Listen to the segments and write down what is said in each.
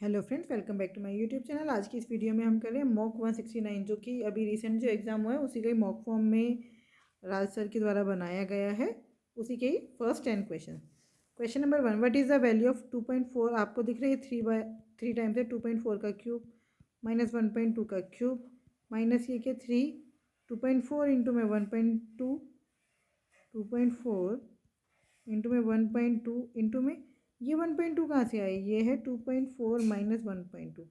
Hello friends, welcome back to my YouTube channel. आज की इस वीडियो में हम कर रहे हैं मॉक 169, जो कि अभी रिसेंट जो एग्ज़ाम हुआ है उसी का ही मॉक फॉर्म में राज सर के द्वारा बनाया गया है। उसी के ही first 10 question. Question number 1, what is the value of 2.4? आपको दिख रही है 3 टाइम्स है 2.4 का क्यूब माइनस 1.2 का क्यूब माइनस ये के 3 2.4 इंटू में 1.2 2.4 इंटू में 1.2 इंटू में ये 1.2 कहाँ से आई? ये है 2.4 माइनस 1.2,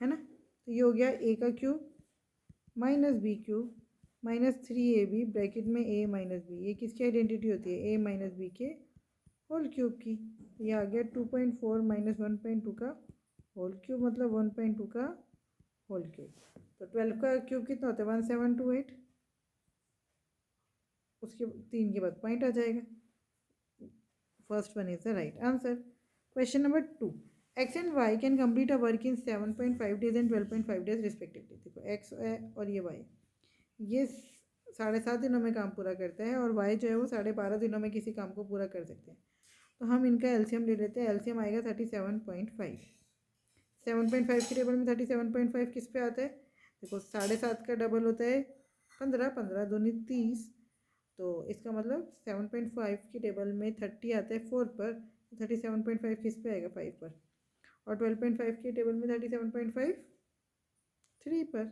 है ना। तो ये हो गया ए का cube minus b cube minus 3ab bracket में ए माइनस बी। ये किसकी आइडेंटिटी होती है? ए माइनस बी के होल क्यूब की। ये आ गया 2.4 माइनस 1.2 का होल क्यूब, मतलब 1.2 का होल क्यूब। तो 12 का क्यूब कितना होता है? 1728। उसके 3 के बाद पॉइंट आ जाएगा। First one is the right answer. Question number 2, x and y can complete a work in 7.5 days and 12.5 days respectively. देखो एक्स है और ये वाई, ये 7.5 दिनों में काम पूरा करता है और वाई जो है वो 12.5 दिनों में किसी काम को पूरा कर सकते हैं। तो हम इनका एलसीएम ले लेते हैं। एलसीएम आएगा 37.5। 7.5 की टेबल में 37.5 किस पे आता है? देखो 7.5 का डबल होता है 15, 15 दूनी 30। तो इसका मतलब 7.5 की टेबल में 30 आता है 4 पर, 37.5 किस पे आएगा? 5 पर। और 12.5 की टेबल में 37.5 3 पर।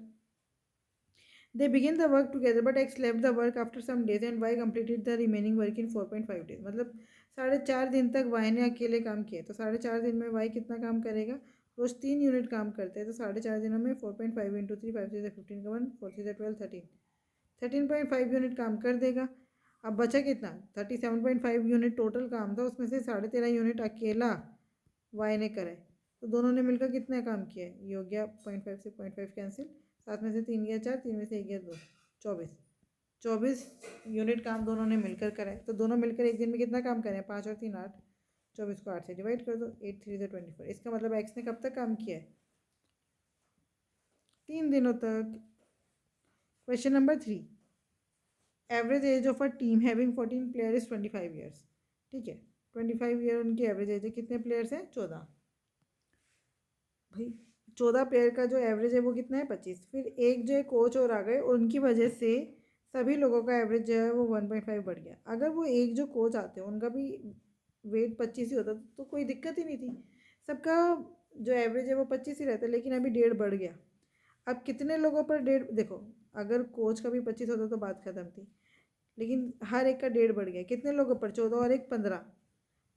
They begin the work together but x left the work after some days and y completed the remaining work in 4.5 days. मतलब 4.5 दिन तक वाई ने अकेले काम किया। तो 4.5 दिन में वाई कितना काम करेगा? रोज 3 यूनिट काम करते हैं। तो 4.5 दिनों में 4.5 इंटू 3, 5 से 15 का 1, 4 से 12, 13.5 यूनिट काम कर देगा। अब बचा कितना? 37.5 यूनिट टोटल काम था, उसमें से 13.5 यूनिट अकेला वाई ने करा है। तो दोनों ने मिलकर कितना काम किया है? ये हो गया 0.5 से 0.5 कैंसिल, 7 में से 3 गया 4, 3 में से 1 गया 2, 24 यूनिट काम दोनों ने मिलकर करा है। तो दोनों मिलकर एक दिन में कितना काम करें? 5 और 3 8, 24 को 8 से डिवाइड कर दो, 8 3 से 24। इसका मतलब एक्स ने कब तक काम किया है? 3 दिनों तक। Question number 3, average age of a team having 14 player is 25 years. ठीक है, 25 ईयर उनकी एवरेज एज है। कितने प्लेयर्स हैं? 14। भाई 14 प्लेयर का जो एवरेज है वो कितना है? 25। फिर एक जो है कोच और आ गए, उनकी वजह से सभी लोगों का एवरेज जो है वो 1.5 बढ़ गया। अगर वो एक जो कोच आते हैं उनका भी वेट 25 ही होता तो कोई दिक्कत ही नहीं थी। सबका जो एवरेज है वो 25 ही रहता है, लेकिन अभी 1.5 बढ़ गया। अब कितने लोगों पर 1.5? देखो अगर कोच का भी 25 होता तो बात खत्म थी, लेकिन हर एक का 1.5 बढ़ गया। कितने लोगों पर? 14 और एक 15,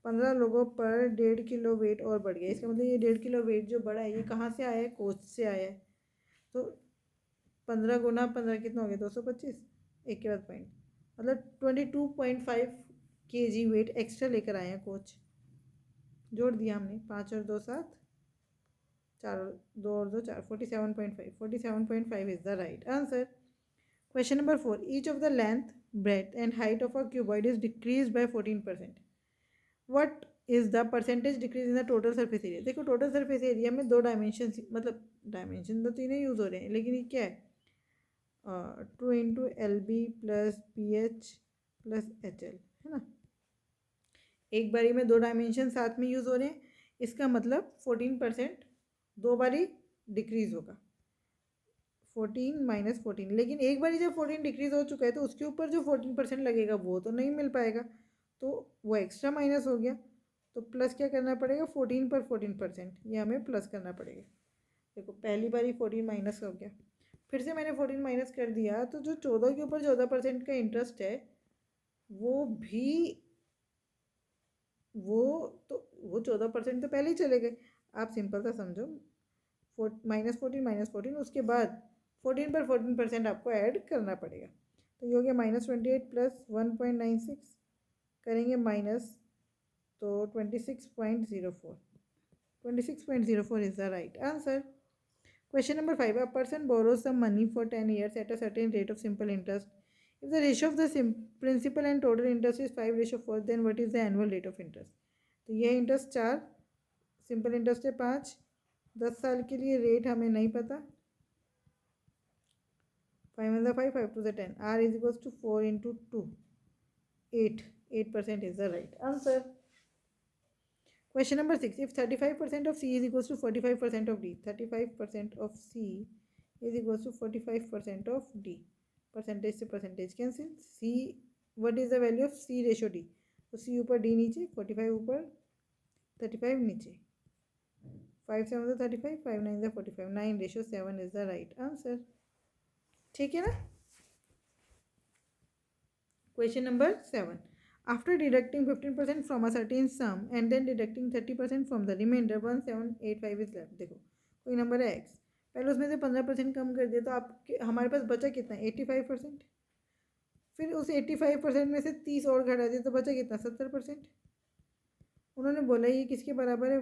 15 लोगों पर 1.5 किलो वेट और बढ़ गया। इसका मतलब ये 1.5 किलो वेट जो बढ़ा है ये कहाँ से आया है? कोच से आया है। तो 15 गुना 15 कितना हो गया? 225। एक के बाद पॉइंट, मतलब 22.5 kg वेट एक्स्ट्रा लेकर आए हैं कोच। जोड़ दिया हमने, 5 और 2 7, 4 और 2 और 2 4, 47.5। 47.5 is the right answer. Question number 4, each of the length, breadth and height of a cuboid is decreased by 14%. What is the percentage decrease in the total surface area? देखो टोटल सरफेस एरिया में दो dimension, मतलब dimension तो तीनों use हो रहे हैं, लेकिन ये क्या है? 2 into l b plus p h plus h l, है ना। एक बारी में दो डायमेंशन साथ में यूज हो रहे हैं, इसका मतलब 14% दो बारी डिक्रीज होगा। 14 माइनस 14, लेकिन एक बार जब 14 डिक्रीज हो चुका है तो उसके ऊपर जो 14% लगेगा वो तो नहीं मिल पाएगा, तो वो एक्स्ट्रा माइनस हो गया। तो प्लस क्या करना पड़ेगा? 14 पर 14%, ये हमें प्लस करना पड़ेगा। देखो पहली बारी 14 माइनस हो गया, फिर से मैंने 14 माइनस कर दिया, तो जो 14 के ऊपर 14% का इंटरेस्ट है वो भी वो वो 14% तो पहले ही चले गए। आप सिंपल सा समझो, -14 उसके बाद 14 पर 14% आपको ऐड करना पड़ेगा। तो ये हो गया -28 प्लस 1.96, करेंगे माइनस, तो 26.04। 26.04 is the right answer. Question number 5, a person borrows some money for 10 years at a certain rate of simple interest. If the ratio of the principal and total interest is 5:4, then what is the annual rate of interest? तो ये interest 4, simple interest है 5, 10 साल के लिए rate हमें नहीं पता। 5 1 5, 5 2 10, r is equals to 4 into 2, 8%. 8% is the right answer. Question number 6. If 35% of C is equals to 45% of D, 35% of C is equals to 45% of D. Percentage से percentage cancel. C, what is the value of C ratio D? तो C ऊपर D नीचे, 45 ऊपर, 35 नीचे. 5 7 is 35, 5 9 is 45. 9:7 is the right answer. ठीक है ना? Question number 7. After deducting 15% from a certain sum and then deducting 30% from the remainder, 1785 is left. देखो कोई नंबर है x, पहले उसमें से 15% कम कर दिया तो आप हमारे पास बचा कितना, 85%. फिर उस 85% में से 30 और घटा दिया तो बचा कितना, 70%. उन्होंने बोला ये किसके बराबर है,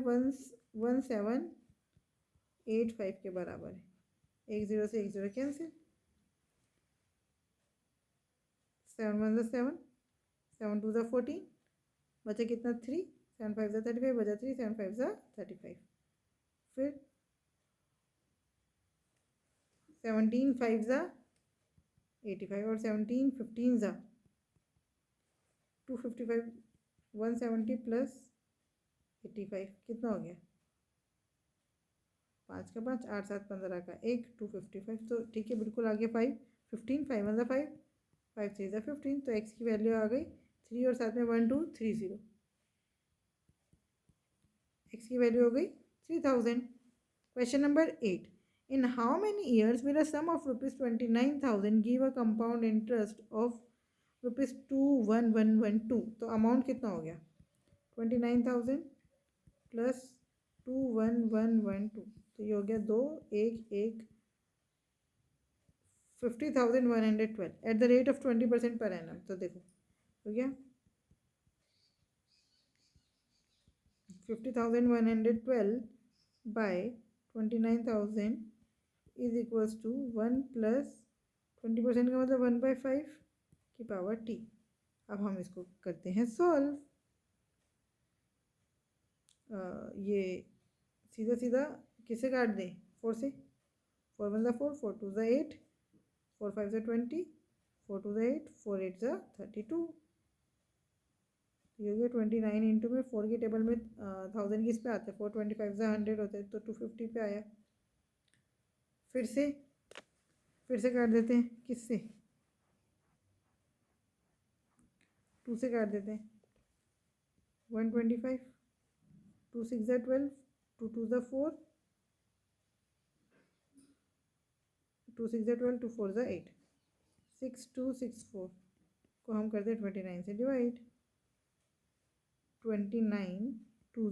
1785 के बराबर है. एक जीरो से एक जीरो कैंसिल. 7 1 7, 7 2 14, बचा कितना 3, 7 5 35, बचा 3, 7 5 35. फिर 17 5 85 और 17 15 255. 170 प्लस 85 कितना हो गया, 5 का 5, 8 7 15 का 1, 255. तो ठीक है, बिल्कुल आ गया 5 15, 5 1 5, 5 3 15. तो x की वैल्यू आ गई 3 और साथ में 1 2 3 0. x की वैल्यू हो गई 3000. Question number 8. In how many years will a sum of rupees 29,000 give a compound interest of rupees 21112? तो अमाउंट कितना हो गया, 29,000 प्लस 21112. तो ये हो गया 2 1 1 50,112 at the rate of 20% per annum. तो देखो हो गया 50,112 by 29,000 is equals to 1 plus 20% का मतलब 1/5 की पावर t. अब हम इसको करते हैं सॉल्व. ये सीधा सीधा किसे काट दें, 4 से. 4 1 4, 4 2 8, 4 5 20, 4 2 8, 4 8 32. ये हो गया 29 इंटू में 4 की टेबल में 1000 किस पे आते हैं, 425 100 होते हैं, तो 250 पे आया. फिर से काट देते हैं, किससे, 2 से काट देते हैं. 125, 2 6 12, 2 2 4, 2 6 12, 2 4 8, 6 2 6 4 को हम करते हैं 29 से डिवाइड. 29 2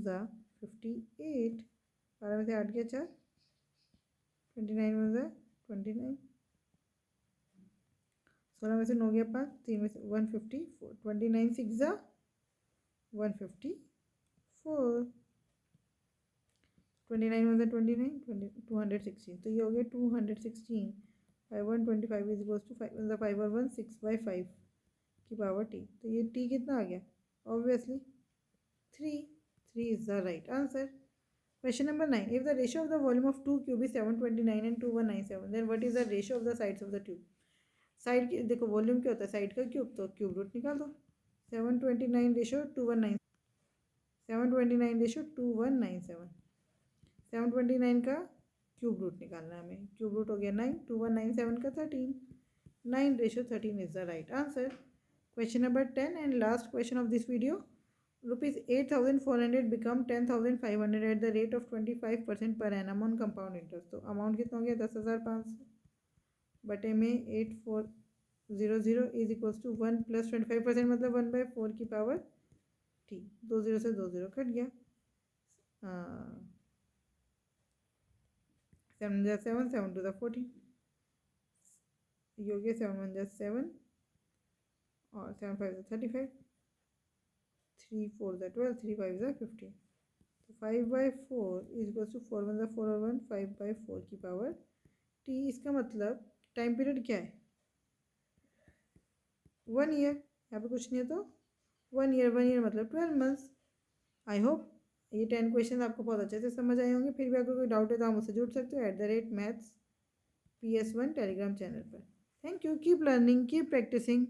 58, 12 में से 8 गया 4, 29 में 29, 16 में से 9 गया 5, 3 में से 154, 29 6 154, 29 में 29, 216. तो ये हो गया 216 बाई 125 इज इक्वल्स टू 5 और 1 6/5 की पावर t. तो ये t कितना आ गया, obviously 3 is the right answer. Question number 9. If the ratio of the volume of 2 cube is 729 and 2197, then what is the ratio of the sides of the cube. Side की देखो, volume क्या होता है, side का cube, तो cube root निकाल दो. 729 ratio 2197, 729 ratio 2197. 729 का क्यूब रूट निकालना है हमें. क्यूब रूट हो गया 9, 2197 का 13. 9 ratio 13 is the right answer. Question number 10 and last question of this video. Rupees 8,400 become 10,500 at the rate of 25% per annum on compound interest. तो अमाउंट कितना हो गया, 10,500 बटे में 8400 इज इक्वल्स टू 1 प्लस 25% मतलब 1/4 की पावर t. 2 0 से 2 0 cut गया. 7 7 7 2 14, ये हो गया 7 1 7 और 7 5 35, 3 4 12, 3 5 15. तो 5/4 इज इक्वल्स टू 4 1 4 और 1 5/4 की पावर t. इसका मतलब टाइम पीरियड क्या है, 1 ईयर. यहाँ पे कुछ नहीं है तो 1 ईयर मतलब 12 मंथ्स. आई होप ये 10 क्वेश्चन आपको बहुत अच्छे से समझ आए होंगे. फिर भी अगर कोई डाउट है तो आप मुझसे जुड़ सकते हो @maths PS1 टेलीग्राम चैनल पर. Thank you. Keep learning, keep practising.